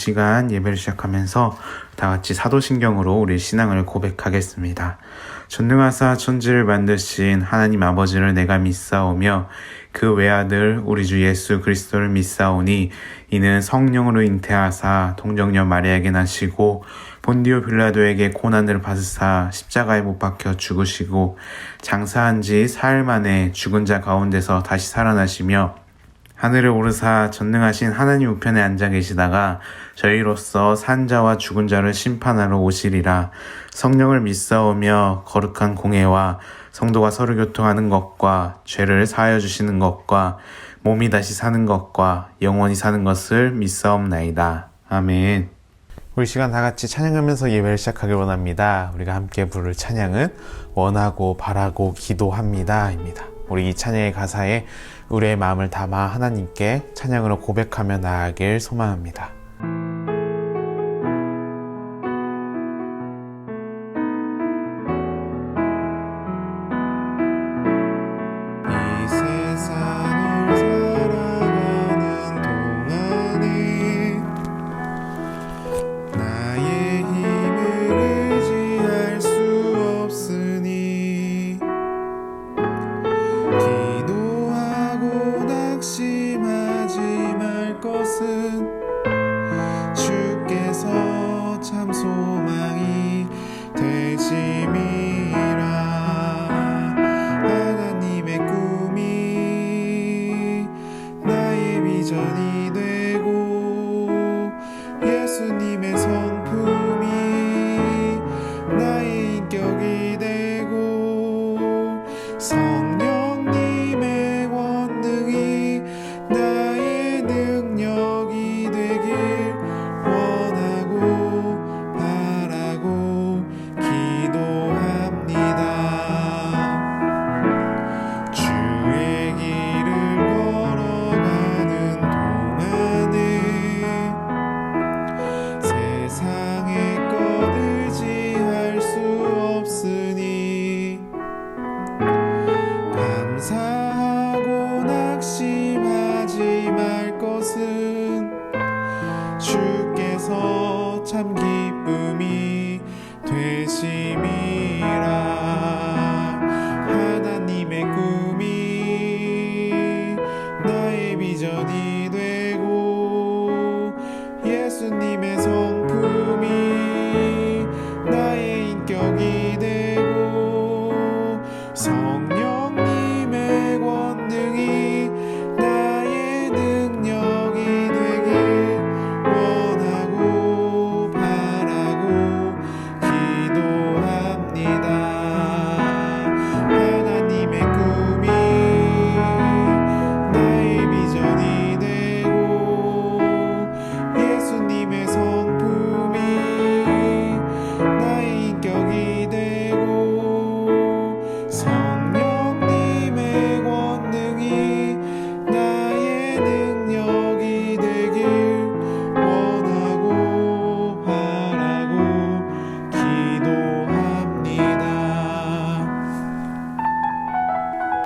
시간 예배를 시작하면서 다 같이 사도신경으로 우리 신앙을 고백하겠습니다. 전능하사 천지를 만드신 하나님 아버지를 내가 믿사오며 그 외아들 우리 주 예수 그리스도를 믿사오니 이는 성령으로 잉태하사 동정녀 마리아에게 나시고 본디오 빌라도에게 고난을 받으사 십자가에 못 박혀 죽으시고 장사한 지 사흘 만에 죽은 자 가운데서 다시 살아나시며 하늘에 오르사 전능하신 하나님 우편에 앉아 계시다가 저희로서 산 자와 죽은 자를 심판하러 오시리라. 성령을 믿사오며 거룩한 공회와 성도가 서로 교통하는 것과 죄를 사하여 주시는 것과 몸이 다시 사는 것과 영원히 사는 것을 믿사옵나이다. 아멘. 우리 시간 다 같이 찬양하면서 예배를 시작하길 원합니다. 우리가 함께 부를 찬양은 원하고 바라고 기도합니다 입니다. 우리 이 찬양의 가사에 우리의 마음을 담아 하나님께 찬양으로 고백하며 나아가길 소망합니다.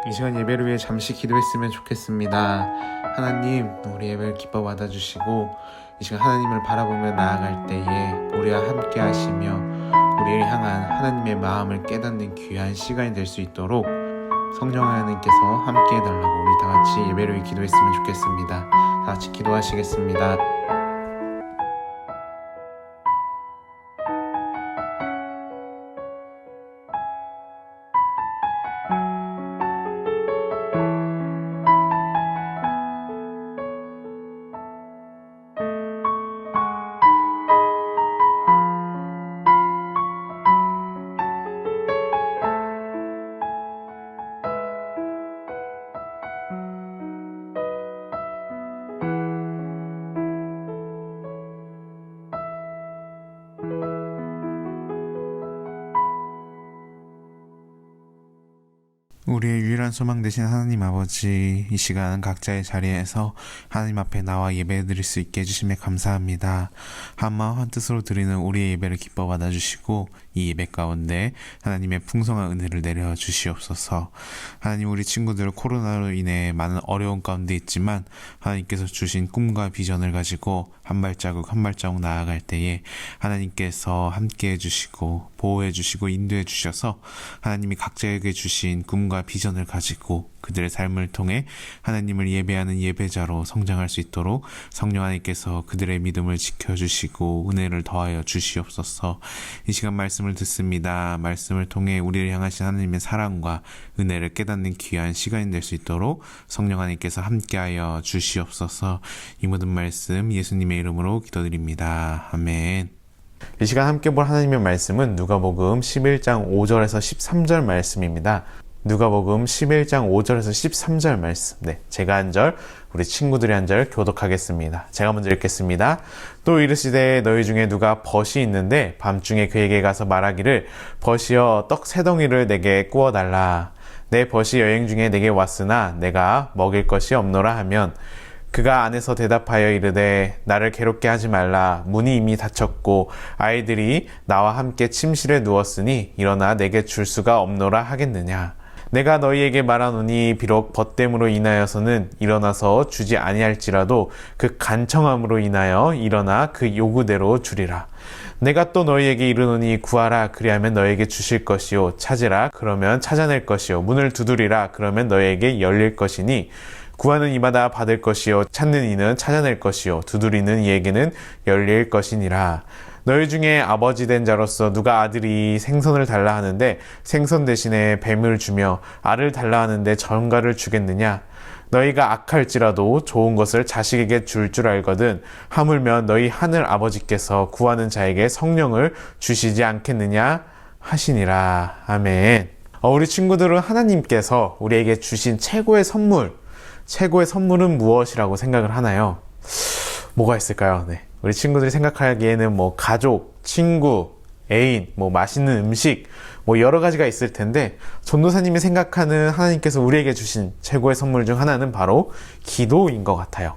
이 시간 예배를 위해 잠시 기도했으면 좋겠습니다. 하나님, 우리 예배를 기뻐 받아주시고 이 시간 하나님을 바라보며 나아갈 때에 우리와 함께 하시며 우리를 향한 하나님의 마음을 깨닫는 귀한 시간이 될 수 있도록 성령 하나님께서 함께 해달라고 우리 다 같이 예배를 위해 기도했으면 좋겠습니다. 다 같이 기도하시겠습니다. 우리의 유일한 소망 되신 하나님 아버지, 이 시간 각자의 자리에서 하나님 앞에 나와 예배드릴 수 있게 해주심에 감사합니다. 한마음 한뜻으로 드리는 우리의 예배를 기뻐 받아주시고 이 예배 가운데 하나님의 풍성한 은혜를 내려 주시옵소서. 하나님, 우리 친구들 코로나로 인해 많은 어려움 가운데 있지만 하나님께서 주신 꿈과 비전을 가지고 한 발자국 한 발자국 나아갈 때에 하나님께서 함께 해주시고 보호해 주시고 인도해 주셔서 하나님이 각자에게 주신 꿈과 비전을 가지고 그들의 삶을 통해 하나님을 예배하는 예배자로 성장할 수 있도록 성령 하나님께서 그들의 믿음을 지켜주시고 은혜를 더하여 주시옵소서. 이 시간 말씀을 듣습니다. 말씀을 통해 우리를 향하신 하나님의 사랑과 은혜를 깨닫는 귀한 시간이 될 수 있도록 성령 하나님께서 함께하여 주시옵소서. 이 모든 말씀 예수님의 이름으로 기도드립니다. 아멘. 이 시간 함께 볼 하나님의 말씀은 누가복음 11장 5절에서 13절 말씀입니다. 누가복음 11장 5절에서 13절 말씀. 제가 한 절, 우리 친구들이 한 절 교독하겠습니다. 제가 먼저 읽겠습니다. 또 이르시되 너희 중에 누가 벗이 있는데 밤중에 그에게 가서 말하기를 벗이여 떡 세 덩이를 내게 구워달라. 내 벗이 여행 중에 내게 왔으나 내가 먹일 것이 없노라 하면 그가 안에서 대답하여 이르되 나를 괴롭게 하지 말라. 문이 이미 닫혔고 아이들이 나와 함께 침실에 누웠으니 일어나 내게 줄 수가 없노라 하겠느냐. 내가 너희에게 말하노니 비록 벗됨으로 인하여서는 일어나서 주지 아니할지라도 그 간청함으로 인하여 일어나 그 요구대로 주리라. 내가 또 너희에게 이르노니 구하라 그리하면 너희에게 주실 것이요 찾으라 그러면 찾아낼 것이요 문을 두드리라 그러면 너희에게 열릴 것이니 구하는 이마다 받을 것이요 찾는 이는 찾아낼 것이요 두드리는 이에게는 열릴 것이니라. 너희 중에 아버지 된 자로서 누가 아들이 생선을 달라 하는데 생선 대신에 뱀을 주며 알을 달라 하는데 전갈을 주겠느냐. 너희가 악할지라도 좋은 것을 자식에게 줄 알거든 하물며 너희 하늘 아버지께서 구하는 자에게 성령을 주시지 않겠느냐 하시니라. 아멘. 우리 친구들은 하나님께서 우리에게 주신 최고의 선물은 무엇이라고 생각을 하나요? 뭐가 있을까요? 우리 친구들이 생각하기에는 가족, 친구, 애인, 맛있는 음식, 여러 가지가 있을 텐데 전도사님이 생각하는 하나님께서 우리에게 주신 최고의 선물 중 하나는 바로 기도인 것 같아요.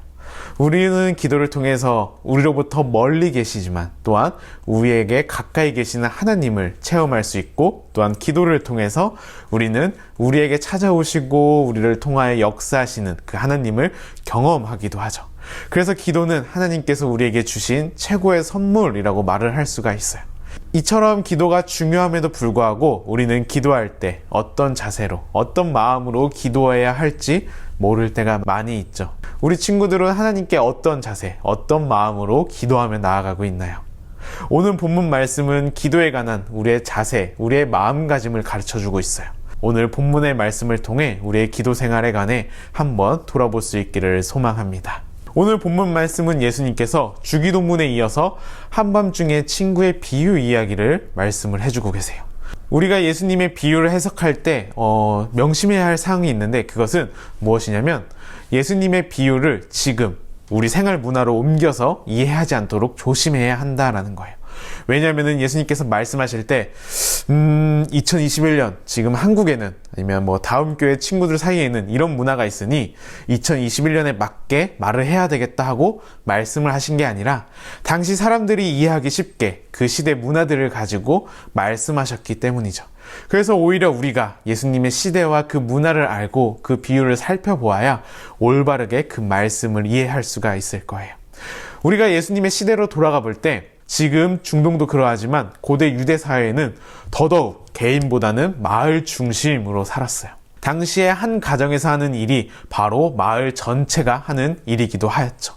우리는 기도를 통해서 우리로부터 멀리 계시지만 또한 우리에게 가까이 계시는 하나님을 체험할 수 있고 또한 기도를 통해서 우리는 우리에게 찾아오시고 우리를 통하여 역사하시는 그 하나님을 경험하기도 하죠. 그래서 기도는 하나님께서 우리에게 주신 최고의 선물이라고 말을 할 수가 있어요. 이처럼 기도가 중요함에도 불구하고 우리는 기도할 때 어떤 자세로, 어떤 마음으로 기도해야 할지 모를 때가 많이 있죠. 우리 친구들은 하나님께 어떤 자세, 어떤 마음으로 기도하며 나아가고 있나요? 오늘 본문 말씀은 기도에 관한 우리의 자세, 우리의 마음가짐을 가르쳐주고 있어요. 오늘 본문의 말씀을 통해 우리의 기도 생활에 관해 한번 돌아볼 수 있기를 소망합니다. 오늘 본문 말씀은 예수님께서 주기도문에 이어서 한밤중에 친구의 비유 이야기를 말씀을 해주고 계세요. 우리가 예수님의 비유를 해석할 때 명심해야 할 사항이 있는데 그것은 무엇이냐면 예수님의 비유를 지금 우리 생활 문화로 옮겨서 이해하지 않도록 조심해야 한다라는 거예요. 왜냐하면 예수님께서 말씀하실 때 2021년 지금 한국에는 아니면 다음 교회 친구들 사이에는 이런 문화가 있으니 2021년에 맞게 말을 해야 되겠다 하고 말씀을 하신 게 아니라 당시 사람들이 이해하기 쉽게 그 시대 문화들을 가지고 말씀하셨기 때문이죠. 그래서 오히려 우리가 예수님의 시대와 그 문화를 알고 그 비유를 살펴보아야 올바르게 그 말씀을 이해할 수가 있을 거예요. 우리가 예수님의 시대로 돌아가 볼 때 지금 중동도 그러하지만 고대 유대 사회에는 더더욱 개인보다는 마을 중심으로 살았어요. 당시에 한 가정에서 하는 일이 바로 마을 전체가 하는 일이기도 하였죠.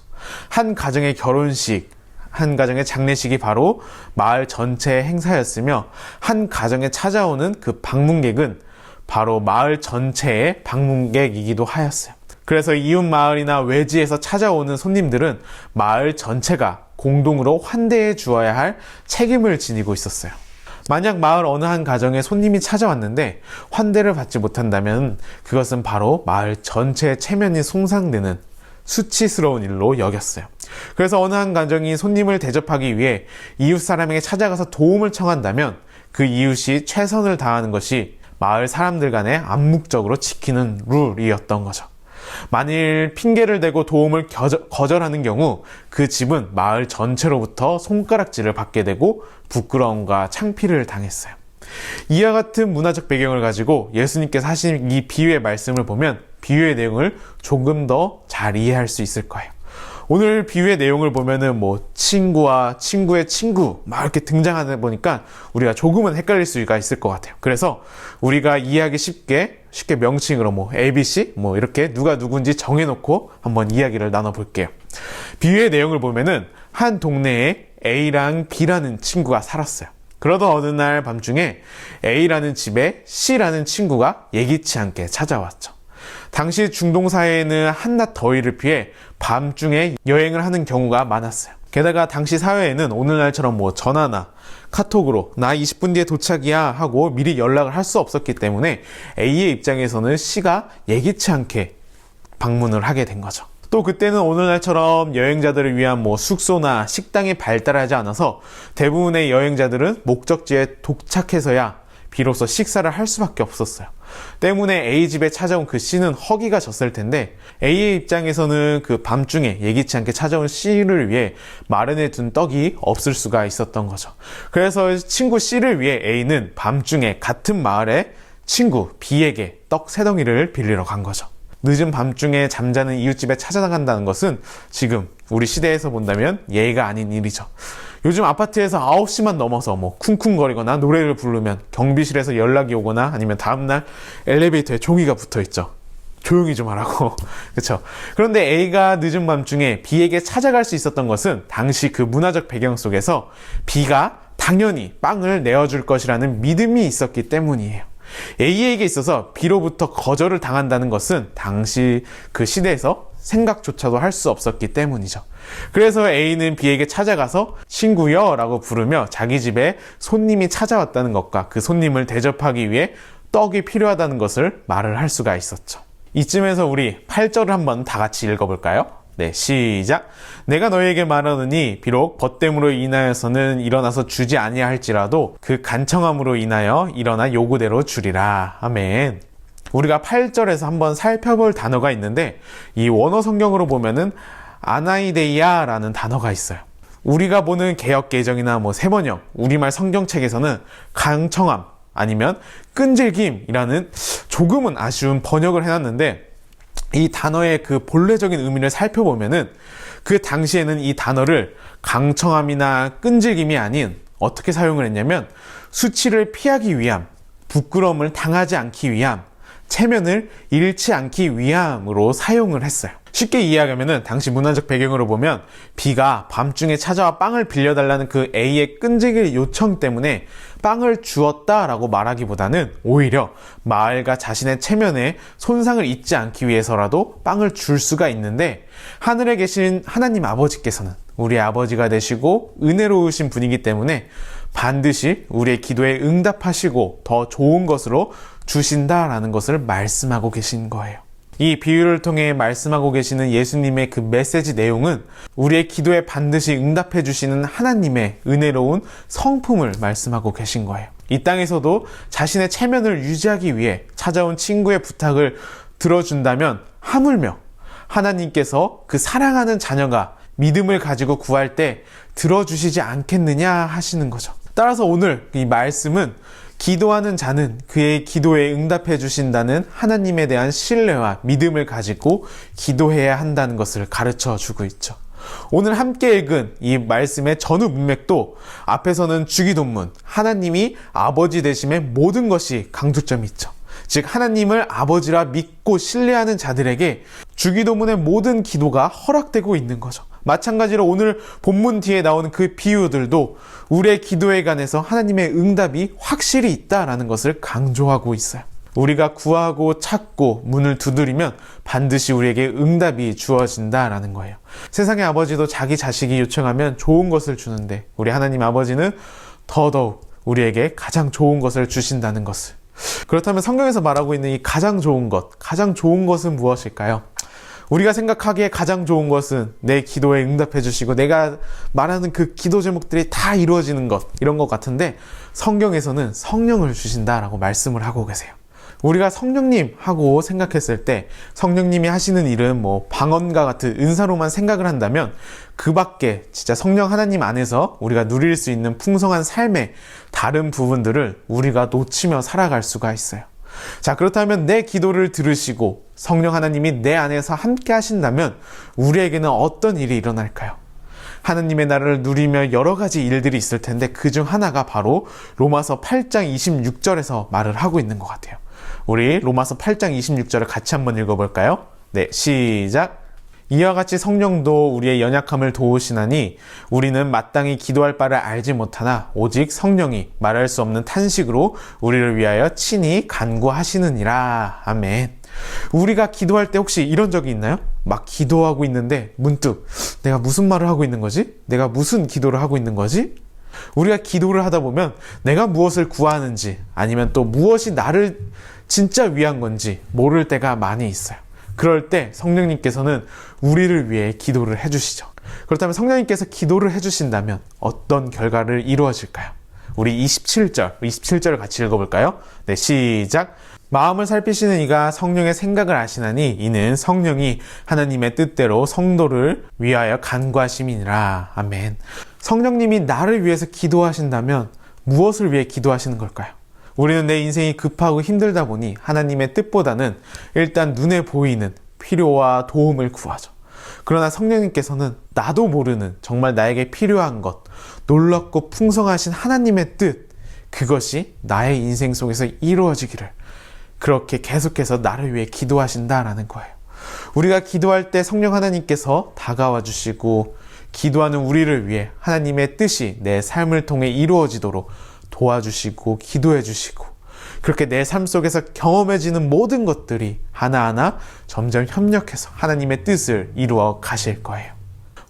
한 가정의 결혼식, 한 가정의 장례식이 바로 마을 전체의 행사였으며 한 가정에 찾아오는 그 방문객은 바로 마을 전체의 방문객이기도 하였어요. 그래서 이웃 마을이나 외지에서 찾아오는 손님들은 마을 전체가 공동으로 환대해 주어야 할 책임을 지니고 있었어요. 만약 마을 어느 한 가정에 손님이 찾아왔는데 환대를 받지 못한다면 그것은 바로 마을 전체의 체면이 손상되는 수치스러운 일로 여겼어요. 그래서 어느 한 가정이 손님을 대접하기 위해 이웃 사람에게 찾아가서 도움을 청한다면 그 이웃이 최선을 다하는 것이 마을 사람들 간에 암묵적으로 지키는 룰이었던 거죠. 만일 핑계를 대고 도움을 거절하는 경우 그 집은 마을 전체로부터 손가락질을 받게 되고 부끄러움과 창피를 당했어요. 이와 같은 문화적 배경을 가지고 예수님께서 하신 이 비유의 말씀을 보면 비유의 내용을 조금 더 잘 이해할 수 있을 거예요. 오늘 비유의 내용을 보면은 친구와 친구의 친구 막 이렇게 등장하다 보니까 우리가 조금은 헷갈릴 수가 있을 것 같아요. 그래서 우리가 이해하기 쉽게 명칭으로 ABC 이렇게 누가 누군지 정해놓고 한번 이야기를 나눠볼게요. 비유의 내용을 보면은 한 동네에 A랑 B라는 친구가 살았어요. 그러던 어느 날 밤중에 A라는 집에 C라는 친구가 예기치 않게 찾아왔죠. 당시 중동 사회에는 한낮 더위를 피해 밤중에 여행을 하는 경우가 많았어요. 게다가 당시 사회에는 오늘날처럼 전화나 카톡으로 나 20분 뒤에 도착이야 하고 미리 연락을 할 수 없었기 때문에 A의 입장에서는 C가 예기치 않게 방문을 하게 된 거죠. 또 그때는 오늘날처럼 여행자들을 위한 숙소나 식당이 발달하지 않아서 대부분의 여행자들은 목적지에 도착해서야 비로소 식사를 할 수밖에 없었어요. 때문에 A 집에 찾아온 그 C는 허기가 졌을 텐데 A의 입장에서는 그 밤중에 예기치 않게 찾아온 C를 위해 마련해 둔 떡이 없을 수가 있었던 거죠. 그래서 친구 C를 위해 A는 밤중에 같은 마을의 친구 B에게 떡 3덩이를 빌리러 간 거죠. 늦은 밤중에 잠자는 이웃집에 찾아나간다는 것은 지금 우리 시대에서 본다면 예의가 아닌 일이죠. 요즘 아파트에서 9시만 넘어서 쿵쿵거리거나 노래를 부르면 경비실에서 연락이 오거나 아니면 다음날 엘리베이터에 종이가 붙어있죠. 조용히 좀 하라고. 그쵸? 그런데 A가 늦은 밤중에 B에게 찾아갈 수 있었던 것은 당시 그 문화적 배경 속에서 B가 당연히 빵을 내어줄 것이라는 믿음이 있었기 때문이에요. A에게 있어서 B로부터 거절을 당한다는 것은 당시 그 시대에서 생각조차도 할 수 없었기 때문이죠. 그래서 A는 B에게 찾아가서 친구여 라고 부르며 자기 집에 손님이 찾아왔다는 것과 그 손님을 대접하기 위해 떡이 필요하다는 것을 말을 할 수가 있었죠. 이쯤에서 우리 8절을 한번 다 같이 읽어볼까요? 네, 시작. 내가 너희에게 말하느니 비록 벗됨으로 인하여서는 일어나서 주지 아니할지라도 그 간청함으로 인하여 일어나 요구대로 주리라. 아멘. 우리가 8절에서 한번 살펴볼 단어가 있는데 이 원어 성경으로 보면은 아나이데이아라는 단어가 있어요. 우리가 보는 개역개정이나 세번역, 우리말 성경책에서는 강청함 아니면 끈질김이라는 조금은 아쉬운 번역을 해놨는데 이 단어의 그 본래적인 의미를 살펴보면은 그 당시에는 이 단어를 강청함이나 끈질김이 아닌 어떻게 사용을 했냐면 수치를 피하기 위함, 부끄러움을 당하지 않기 위함, 체면을 잃지 않기 위함으로 사용을 했어요. 쉽게 이해하면은 당시 문화적 배경으로 보면 B가 밤중에 찾아와 빵을 빌려달라는 그 A의 끈질긴 요청 때문에 빵을 주었다라고 말하기보다는 오히려 마을과 자신의 체면에 손상을 입지 않기 위해서라도 빵을 줄 수가 있는데 하늘에 계신 하나님 아버지께서는 우리 아버지가 되시고 은혜로우신 분이기 때문에 반드시 우리의 기도에 응답하시고 더 좋은 것으로 주신다라는 것을 말씀하고 계신 거예요. 이 비유를 통해 말씀하고 계시는 예수님의 그 메시지 내용은 우리의 기도에 반드시 응답해 주시는 하나님의 은혜로운 성품을 말씀하고 계신 거예요. 이 땅에서도 자신의 체면을 유지하기 위해 찾아온 친구의 부탁을 들어준다면 하물며 하나님께서 그 사랑하는 자녀가 믿음을 가지고 구할 때 들어주시지 않겠느냐 하시는 거죠. 따라서 오늘 이 말씀은 기도하는 자는 그의 기도에 응답해 주신다는 하나님에 대한 신뢰와 믿음을 가지고 기도해야 한다는 것을 가르쳐 주고 있죠. 오늘 함께 읽은 이 말씀의 전후 문맥도 앞에서는 주기도문, 하나님이 아버지 되심의 모든 것이 강조점이 있죠. 즉 하나님을 아버지라 믿고 신뢰하는 자들에게 주기도문의 모든 기도가 허락되고 있는 거죠. 마찬가지로 오늘 본문 뒤에 나오는 그 비유들도 우리의 기도에 관해서 하나님의 응답이 확실히 있다라는 것을 강조하고 있어요. 우리가 구하고 찾고 문을 두드리면 반드시 우리에게 응답이 주어진다라는 거예요. 세상의 아버지도 자기 자식이 요청하면 좋은 것을 주는데 우리 하나님 아버지는 더더욱 우리에게 가장 좋은 것을 주신다는 것을. 그렇다면 성경에서 말하고 있는 이 가장 좋은 것은 무엇일까요? 우리가 생각하기에 가장 좋은 것은 내 기도에 응답해 주시고 내가 말하는 그 기도 제목들이 다 이루어지는 것, 이런 것 같은데 성경에서는 성령을 주신다라고 말씀을 하고 계세요. 우리가 성령님 하고 생각했을 때 성령님이 하시는 일은 뭐 방언과 같은 은사로만 생각을 한다면 그 밖에 진짜 성령 하나님 안에서 우리가 누릴 수 있는 풍성한 삶의 다른 부분들을 우리가 놓치며 살아갈 수가 있어요. 자, 그렇다면 내 기도를 들으시고 성령 하나님이 내 안에서 함께 하신다면 우리에게는 어떤 일이 일어날까요? 하나님의 나라를 누리며 여러 가지 일들이 있을 텐데 그중 하나가 바로 로마서 8장 26절에서 말을 하고 있는 것 같아요. 우리 로마서 8장 26절을 같이 한번 읽어볼까요? 네, 시작! 이와 같이 성령도 우리의 연약함을 도우시나니 우리는 마땅히 기도할 바를 알지 못하나 오직 성령이 말할 수 없는 탄식으로 우리를 위하여 친히 간구하시느니라. 아멘. 우리가 기도할 때 혹시 이런 적이 있나요? 막 기도하고 있는데 문득 내가 무슨 말을 하고 있는 거지? 내가 무슨 기도를 하고 있는 거지? 우리가 기도를 하다 보면 내가 무엇을 구하는지 아니면 또 무엇이 나를 진짜 위한 건지 모를 때가 많이 있어요. 그럴 때 성령님께서는 우리를 위해 기도를 해주시죠. 그렇다면 성령님께서 기도를 해주신다면 어떤 결과를 이루어질까요? 우리 27절을 같이 읽어볼까요? 네, 시작! 마음을 살피시는 이가 성령의 생각을 아시나니 이는 성령이 하나님의 뜻대로 성도를 위하여 간구하심이니라. 아멘. 성령님이 나를 위해서 기도하신다면 무엇을 위해 기도하시는 걸까요? 우리는 내 인생이 급하고 힘들다 보니 하나님의 뜻보다는 일단 눈에 보이는 필요와 도움을 구하죠. 그러나 성령님께서는 나도 모르는 정말 나에게 필요한 것, 놀랍고 풍성하신 하나님의 뜻, 그것이 나의 인생 속에서 이루어지기를 그렇게 계속해서 나를 위해 기도하신다라는 거예요. 우리가 기도할 때 성령 하나님께서 다가와 주시고 기도하는 우리를 위해 하나님의 뜻이 내 삶을 통해 이루어지도록 도와주시고 기도해 주시고 그렇게 내 삶 속에서 경험해지는 모든 것들이 하나하나 점점 협력해서 하나님의 뜻을 이루어 가실 거예요.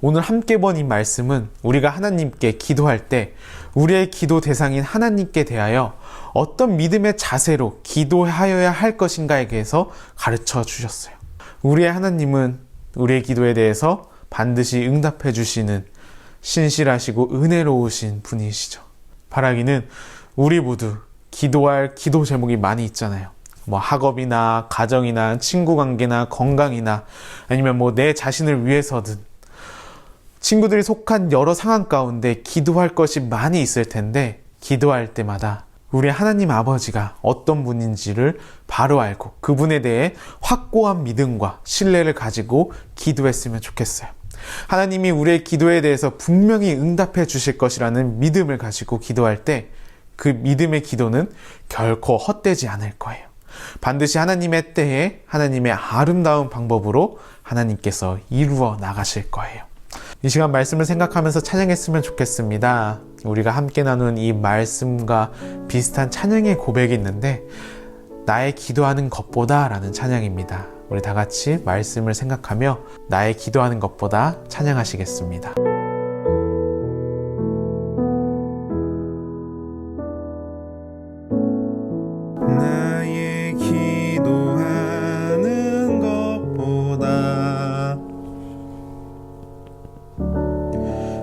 오늘 함께 본 이 말씀은 우리가 하나님께 기도할 때 우리의 기도 대상인 하나님께 대하여 어떤 믿음의 자세로 기도하여야 할 것인가에 대해서 가르쳐 주셨어요. 우리의 하나님은 우리의 기도에 대해서 반드시 응답해 주시는 신실하시고 은혜로우신 분이시죠. 바라기는 우리 모두 기도할 기도 제목이 많이 있잖아요. 뭐 학업이나 가정이나 친구 관계나 건강이나 아니면 뭐 내 자신을 위해서든 친구들이 속한 여러 상황 가운데 기도할 것이 많이 있을 텐데 기도할 때마다 우리 하나님 아버지가 어떤 분인지를 바로 알고 그분에 대해 확고한 믿음과 신뢰를 가지고 기도했으면 좋겠어요. 하나님이 우리의 기도에 대해서 분명히 응답해 주실 것이라는 믿음을 가지고 기도할 때 그 믿음의 기도는 결코 헛되지 않을 거예요. 반드시 하나님의 때에 하나님의 아름다운 방법으로 하나님께서 이루어 나가실 거예요. 이 시간 말씀을 생각하면서 찬양했으면 좋겠습니다. 우리가 함께 나눈 이 말씀과 비슷한 찬양의 고백이 있는데 나의 기도하는 것보다 라는 찬양입니다. 우리 다 같이 말씀을 생각하며 나의 기도하는 것보다 찬양하시겠습니다. 나의 기도하는 것보다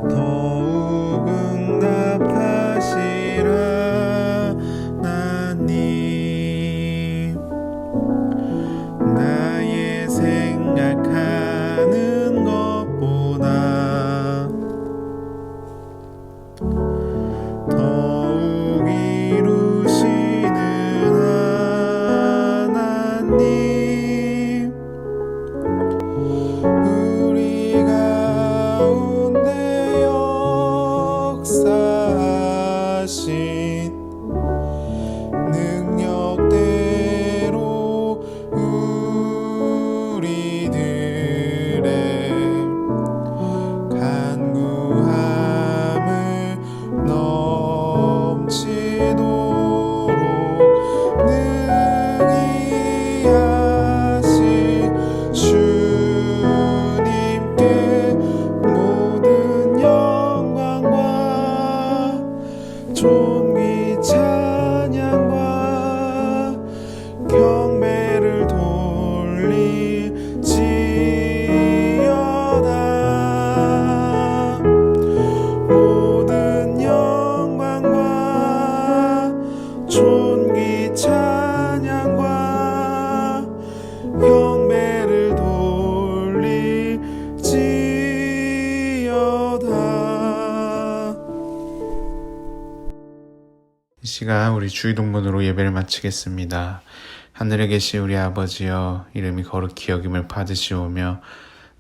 더욱 응답하시라 하나님 나의 생각하는 것보다 시간 우리 주의동문으로 예배를 마치겠습니다. 하늘에 계신 우리 아버지여, 이름이 거룩히 여김을 받으시오며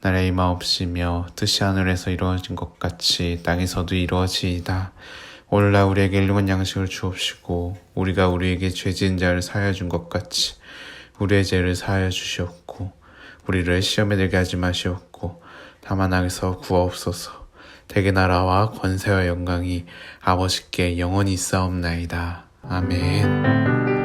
나라의 임하옵시며 뜻이 하늘에서 이루어진 것 같이 땅에서도 이루어지이다. 오늘날 우리에게 일용할 양식을 주옵시고 우리가 우리에게 죄 지은 자를 사하여 준 것 같이 우리의 죄를 사하여 주시옵고 우리를 시험에 들게 하지 마시옵고 다만 악에서 구하옵소서. 대개 나라와 권세와 영광이 아버지께 영원히 있사옵나이다. 아멘.